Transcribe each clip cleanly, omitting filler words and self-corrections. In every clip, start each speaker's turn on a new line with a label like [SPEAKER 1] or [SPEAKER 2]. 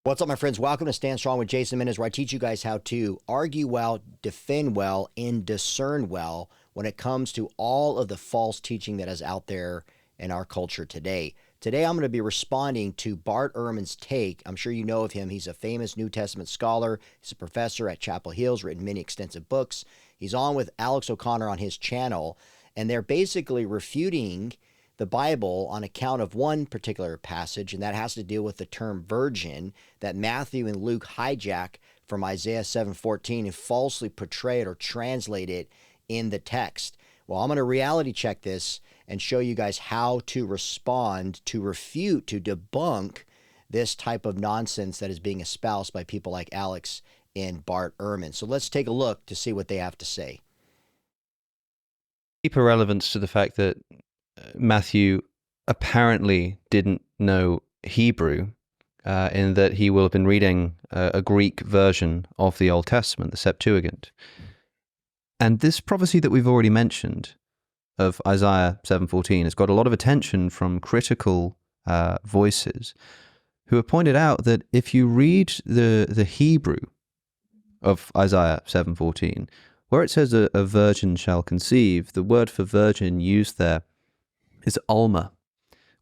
[SPEAKER 1] What's up, my friends? Welcome to Stand Strong with Jason Jimenez, where I teach you guys how to argue well, defend well, and discern well when it comes to all of the false teaching that is out there in our culture today. Today, I'm going to be responding to Bart Ehrman's take. I'm sure you know of him. He's a famous New Testament scholar. He's a professor at Chapel Hill. He's written many extensive books. He's on with Alex O'Connor on his channel, and they're basically refuting the Bible on account of one particular passage, and that has to deal with the term virgin that Matthew and Luke hijack from Isaiah 7:14 and falsely portray it or translate it in the text. Well, I'm going to reality check this and show you guys how to respond, to refute, to debunk this type of nonsense that is being espoused by people like Alex and Bart Ehrman. So let's take a look to see what they have to say.
[SPEAKER 2] Deeper relevance to the fact that Matthew apparently didn't know Hebrew, in that he will have been reading a Greek version of the Old Testament, the Septuagint. And this prophecy that we've already mentioned of Isaiah 7:14 has got a lot of attention from critical voices who have pointed out that if you read the Hebrew of Isaiah 7:14, where it says a virgin shall conceive, the word for virgin used there is Alma,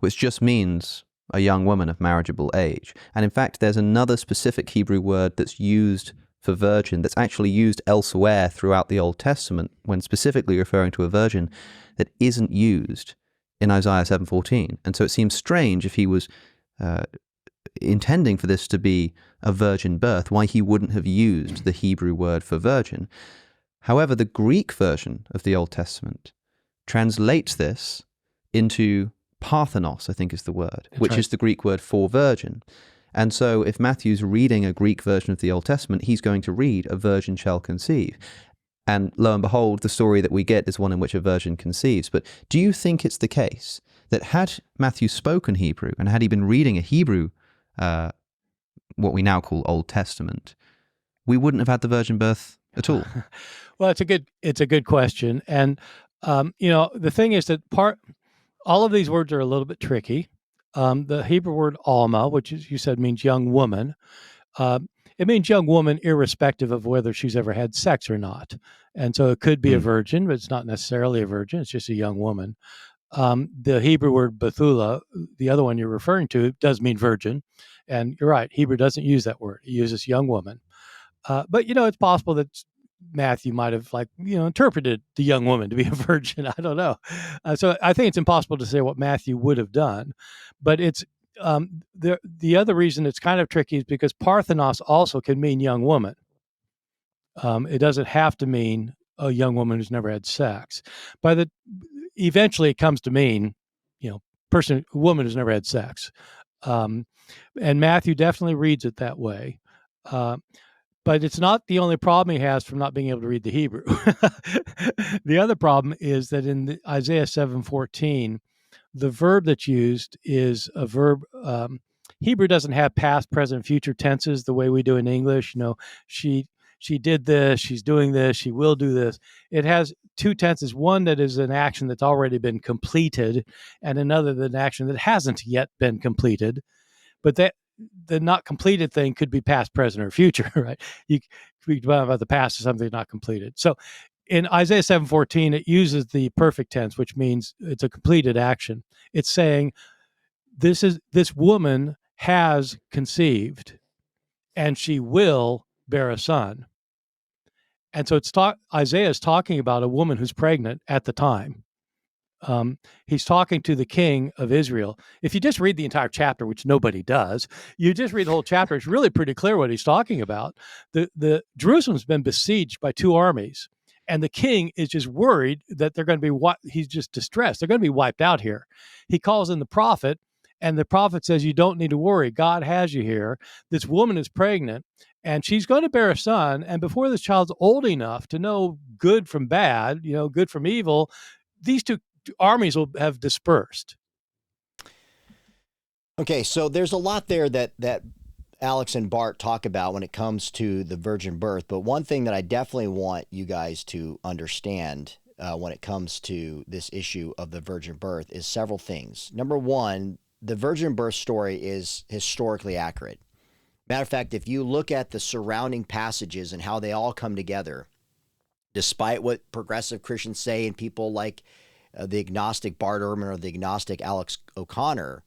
[SPEAKER 2] which just means a young woman of marriageable age. And in fact, there's another specific Hebrew word that's used for virgin that's actually used elsewhere throughout the Old Testament when specifically referring to a virgin that isn't used in Isaiah 7:14. And so it seems strange if he was intending for this to be a virgin birth, why he wouldn't have used the Hebrew word for virgin. However, the Greek version of the Old Testament translates this into Parthenos, I think is the word,
[SPEAKER 3] That's
[SPEAKER 2] which
[SPEAKER 3] right.
[SPEAKER 2] is the Greek word for virgin. And so if Matthew's reading a Greek version of the Old Testament, he's going to read a virgin shall conceive. And lo and behold, the story that we get is one in which a virgin conceives. But do you think it's the case that had Matthew spoken Hebrew and had he been reading a Hebrew, what we now call Old Testament, we wouldn't have had the virgin birth at all?
[SPEAKER 3] Well, it's a good question. And, the thing is that all of these words are a little bit tricky. The Hebrew word alma, which is, you said means young woman, it means young woman irrespective of whether she's ever had sex or not. And so it could be a virgin, but it's not necessarily a virgin. It's just a young woman. The Hebrew word Bethula, the other one you're referring to, does mean virgin. And you're right, Hebrew doesn't use that word. It uses young woman. But, it's possible that Matthew might have interpreted the young woman to be a virgin. I don't know. So I think it's impossible to say what Matthew would have done, but it's the other reason it's kind of tricky is because Parthenos also can mean young woman. It doesn't have to mean a young woman who's never had sex. Eventually it comes to mean, a woman who's never had sex. And Matthew definitely reads it that way. But it's not the only problem he has from not being able to read the Hebrew. The other problem is that in Isaiah 7:14, the verb that's used is a verb. Hebrew doesn't have past, present, future tenses the way we do in English. She did this, she's doing this, she will do this. It has two tenses, one that is an action that's already been completed, and another than an action that hasn't yet been completed. But the not completed thing could be past, present, or future, right? You speak about the past as something not completed. So in Isaiah 7:14, it uses the perfect tense, which means it's a completed action. It's saying this woman has conceived and she will bear a son. And so Isaiah is talking about a woman who's pregnant at the time. He's talking to the king of Israel. If you just read the entire chapter, which nobody does, you just read the whole chapter, it's really pretty clear what he's talking about. The Jerusalem's been besieged by two armies, and the king is just worried that they're going to be, he's just distressed. They're going to be wiped out here. He calls in the prophet, and the prophet says, you don't need to worry. God has you here. This woman is pregnant, and she's going to bear a son. And before this child's old enough to know good from bad, good from evil, these two armies will have dispersed.
[SPEAKER 1] Okay, so there's a lot there that Alex and Bart talk about when it comes to the virgin birth, but one thing that I definitely want you guys to understand when it comes to this issue of the virgin birth is several things. Number one, the virgin birth story is historically accurate. Matter of fact, if you look at the surrounding passages and how they all come together, despite what progressive Christians say and people like the agnostic Bart Ehrman or the agnostic Alex O'Connor,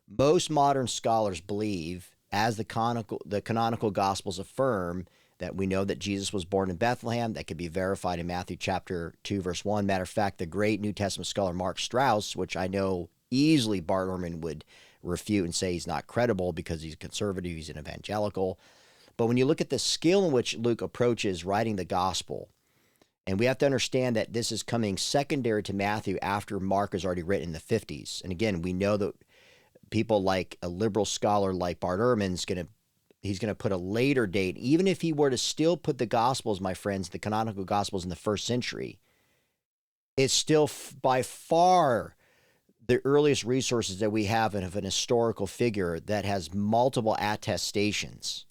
[SPEAKER 1] most modern scholars believe, as the canonical Gospels affirm, that we know that Jesus was born in Bethlehem. That could be verified in Matthew chapter 2, verse 1. Matter of fact, the great New Testament scholar Mark Strauss, which I know easily Bart Ehrman would refute and say he's not credible because he's conservative, he's an evangelical. But when you look at the skill in which Luke approaches writing the gospel, and we have to understand that this is coming secondary to Matthew after Mark is already written in the 50s. And again, we know that people like a liberal scholar like Bart Ehrman's he's going to put a later date. Even if he were to still put the Gospels, my friends, the canonical Gospels in the first century, it's still by far the earliest resources that we have of an historical figure that has multiple attestations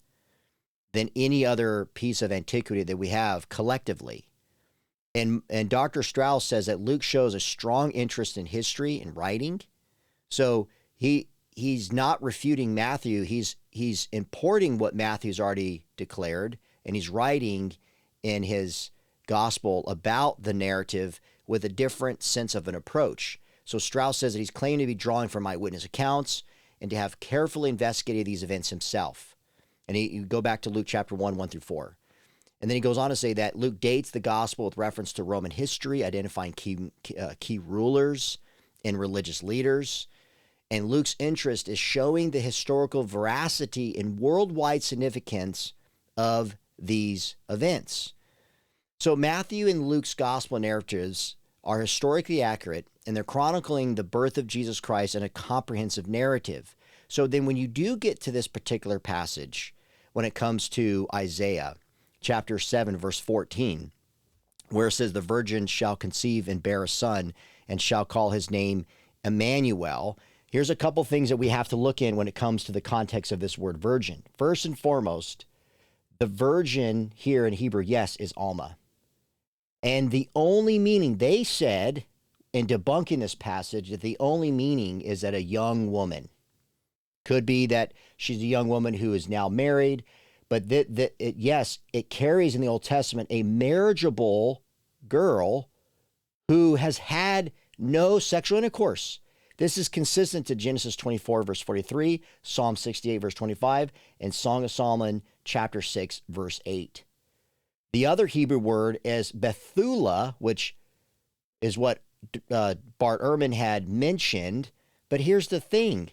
[SPEAKER 1] than any other piece of antiquity that we have collectively. And Dr. Strauss says that Luke shows a strong interest in history and writing. So he's not refuting Matthew. He's importing what Matthew's already declared, and he's writing in his gospel about the narrative with a different sense of an approach. So Strauss says that he's claiming to be drawing from eyewitness accounts and to have carefully investigated these events himself. And you go back to Luke chapter 1, 1 through 4. And then he goes on to say that Luke dates the gospel with reference to Roman history, identifying key rulers and religious leaders. And Luke's interest is showing the historical veracity and worldwide significance of these events. So Matthew and Luke's gospel narratives are historically accurate, and they're chronicling the birth of Jesus Christ in a comprehensive narrative. So then when you do get to this particular passage, when it comes to Isaiah chapter 7, verse 14, where it says, the virgin shall conceive and bear a son and shall call his name Emmanuel. Here's a couple things that we have to look in when it comes to the context of this word virgin. First and foremost, the virgin here in Hebrew, yes, is Alma. And the only meaning, they said, in debunking this passage, that the only meaning is that a young woman. Could be that she's a young woman who is now married, but yes, it carries in the Old Testament a marriageable girl who has had no sexual intercourse. This is consistent to Genesis 24, verse 43, Psalm 68, verse 25, and Song of Solomon, chapter 6, verse 8. The other Hebrew word is Bethulah, which is what Bart Ehrman had mentioned. But here's the thing.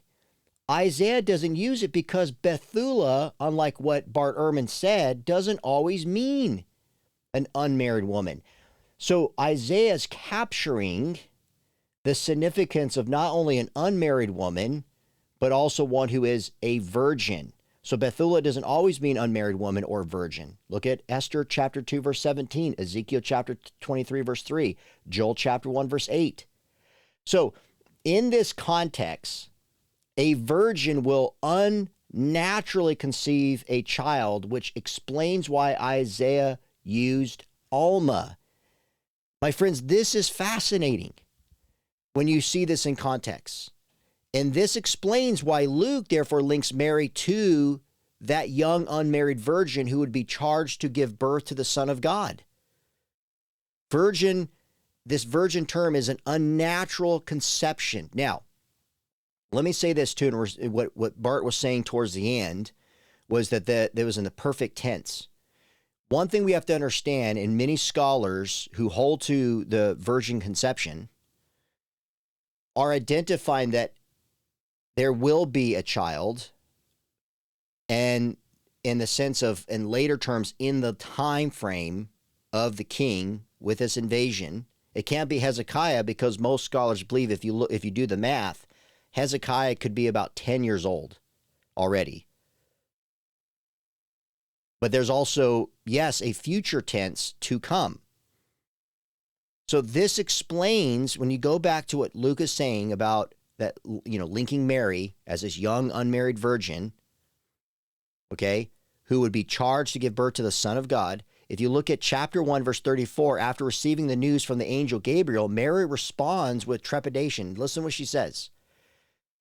[SPEAKER 1] Isaiah doesn't use it because Bethulah, unlike what Bart Ehrman said, doesn't always mean an unmarried woman. So Isaiah is capturing the significance of not only an unmarried woman, but also one who is a virgin. So Bethulah doesn't always mean unmarried woman or virgin. Look at Esther chapter 2, verse 17, Ezekiel chapter 23, verse 3, Joel chapter 1, verse 8. So in this context, a virgin will unnaturally conceive a child, which explains why Isaiah used Alma. My friends, this is fascinating when you see this in context. And this explains why Luke, therefore, links Mary to that young unmarried virgin who would be charged to give birth to the Son of God. Virgin, this virgin term is an unnatural conception. Now, let me say this too, and what Bart was saying towards the end was that that was in the perfect tense. One thing we have to understand, and many scholars who hold to the virgin conception are identifying that there will be a child, and in the sense of, in later terms, in the time frame of the king with this invasion. It can't be Hezekiah because most scholars believe if you do the math, Hezekiah could be about 10 years old already. But there's also, yes, a future tense to come. So this explains, when you go back to what Luke is saying about that, linking Mary as this young unmarried virgin, okay, who would be charged to give birth to the Son of God. If you look at chapter 1, verse 34, after receiving the news from the angel Gabriel, Mary responds with trepidation. Listen what she says.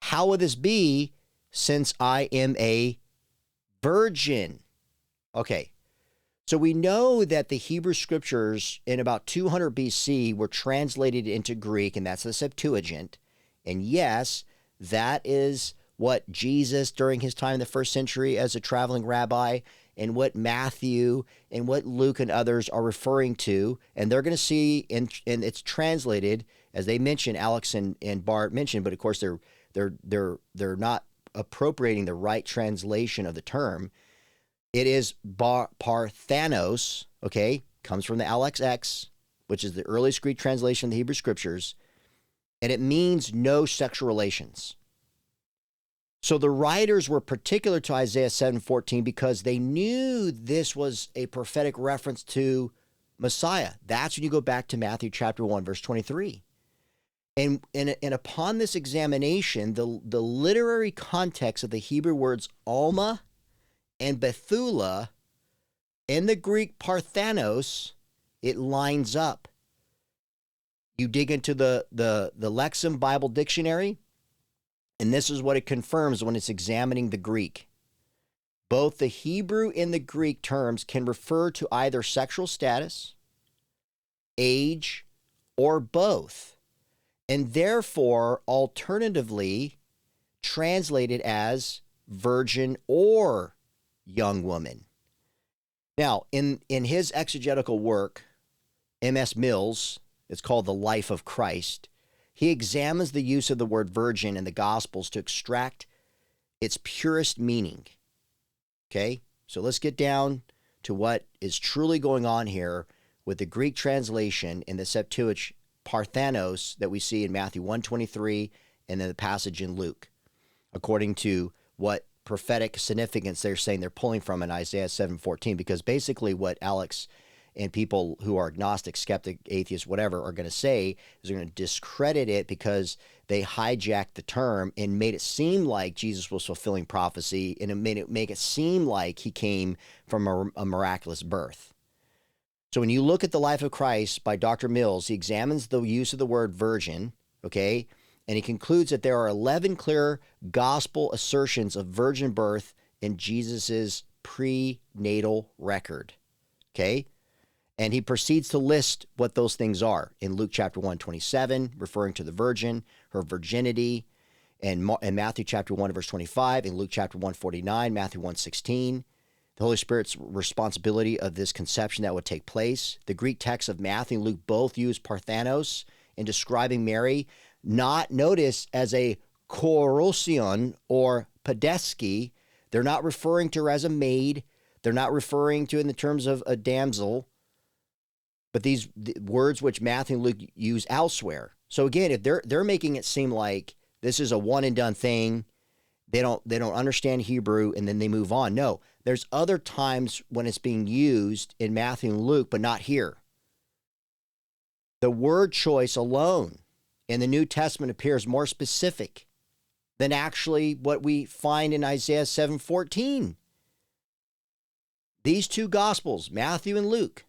[SPEAKER 1] How will this be since I am a Virgin. Okay. So we know that the Hebrew scriptures in about 200 BC were translated into Greek, and that's the Septuagint. And yes, that is what Jesus, during his time in the first century as a traveling rabbi, and what Matthew and what Luke and others are referring to. And they're going to see, and it's translated, as they mentioned, Alex and Bart mentioned, but of course they're not appropriating the right translation of the term. It is Parthanos, okay, comes from the LXX, which is the earliest Greek translation of the Hebrew scriptures, and it means no sexual relations. So the writers were particular to Isaiah 7:14 because they knew this was a prophetic reference to Messiah. That's when you go back to Matthew chapter 1, verse 23. And upon this examination, the literary context of the Hebrew words Alma and Bethula in the Greek Parthanos, it lines up. You dig into the Lexham Bible Dictionary, and this is what it confirms when it's examining the Greek. Both the Hebrew and the Greek terms can refer to either sexual status, age, or both, and therefore alternatively translated as virgin or young woman. Now, in his exegetical work, M.S. Mills, it's called The Life of Christ, he examines the use of the word virgin in the Gospels to extract its purest meaning. Okay, so let's get down to what is truly going on here with the Greek translation in the Septuagint Parthanos that we see in Matthew 1:23 and then the passage in Luke, according to what prophetic significance they're saying they're pulling from in Isaiah 7:14, because basically what Alex and people who are agnostic, skeptic, atheist, whatever, are going to say is they're going to discredit it because they hijacked the term and made it seem like Jesus was fulfilling prophecy, and it make it seem like he came from a miraculous birth. So when you look at The Life of Christ by Dr. Mills, he examines the use of the word virgin, okay, and he concludes that there are 11 clear gospel assertions of virgin birth in Jesus's prenatal record, okay? And he proceeds to list what those things are in Luke chapter 1:27, referring to the virgin, her virginity, and Matthew chapter 1, verse 25, in Luke chapter 1:49, Matthew 1:16, the Holy Spirit's responsibility of this conception that would take place. The Greek texts of Matthew and Luke both use Parthanos in describing Mary, not notice as a kourousion or pedeski. They're not referring to her as a maid. They're not referring to it in the terms of a damsel, but these words which Matthew and Luke use elsewhere. So again, if they're making it seem like this is a one and done thing, they don't understand Hebrew and then they move on. No, there's other times when it's being used in Matthew and Luke, but not here. The word choice alone in the New Testament appears more specific than actually what we find in Isaiah 7:14. These two Gospels, Matthew and Luke,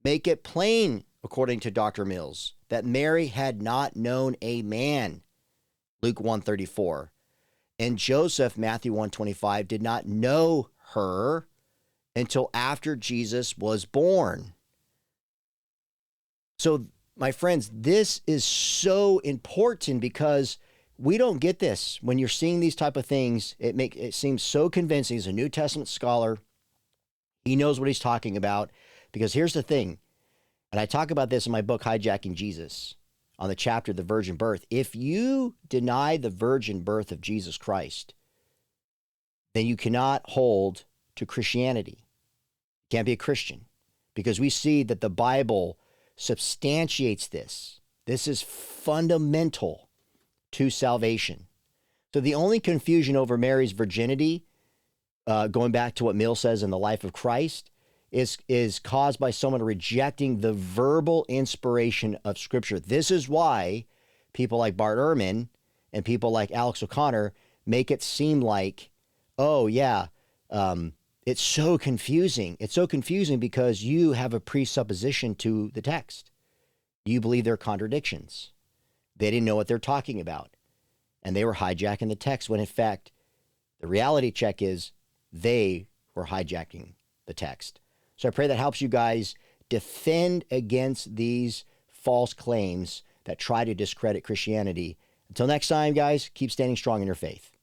[SPEAKER 1] make it plain, according to Dr. Mills, that Mary had not known a man, Luke 1:34, and Joseph, Matthew 1:25, did not know her until after Jesus was born. So, my friends, this is so important because we don't get this. When you're seeing these type of things, it seems so convincing. He's a New Testament scholar. He knows what he's talking about. Because here's the thing, and I talk about this in my book, Hijacking Jesus, on the chapter, The Virgin Birth. If you deny the virgin birth of Jesus Christ, then you cannot hold to Christianity. You can't be a Christian, because we see that the Bible substantiates this. This is fundamental to salvation. So the only confusion over Mary's virginity, going back to what Mill says in The Life of Christ, is caused by someone rejecting the verbal inspiration of Scripture. This is why people like Bart Ehrman and people like Alex O'Connor make it seem like, oh yeah, it's so confusing. It's so confusing because you have a presupposition to the text. You believe they're contradictions. They didn't know what they're talking about, and they were hijacking the text when in fact, the reality check is They were hijacking the text. So I pray that helps you guys defend against these false claims that try to discredit Christianity. Until next time, guys, keep standing strong in your faith.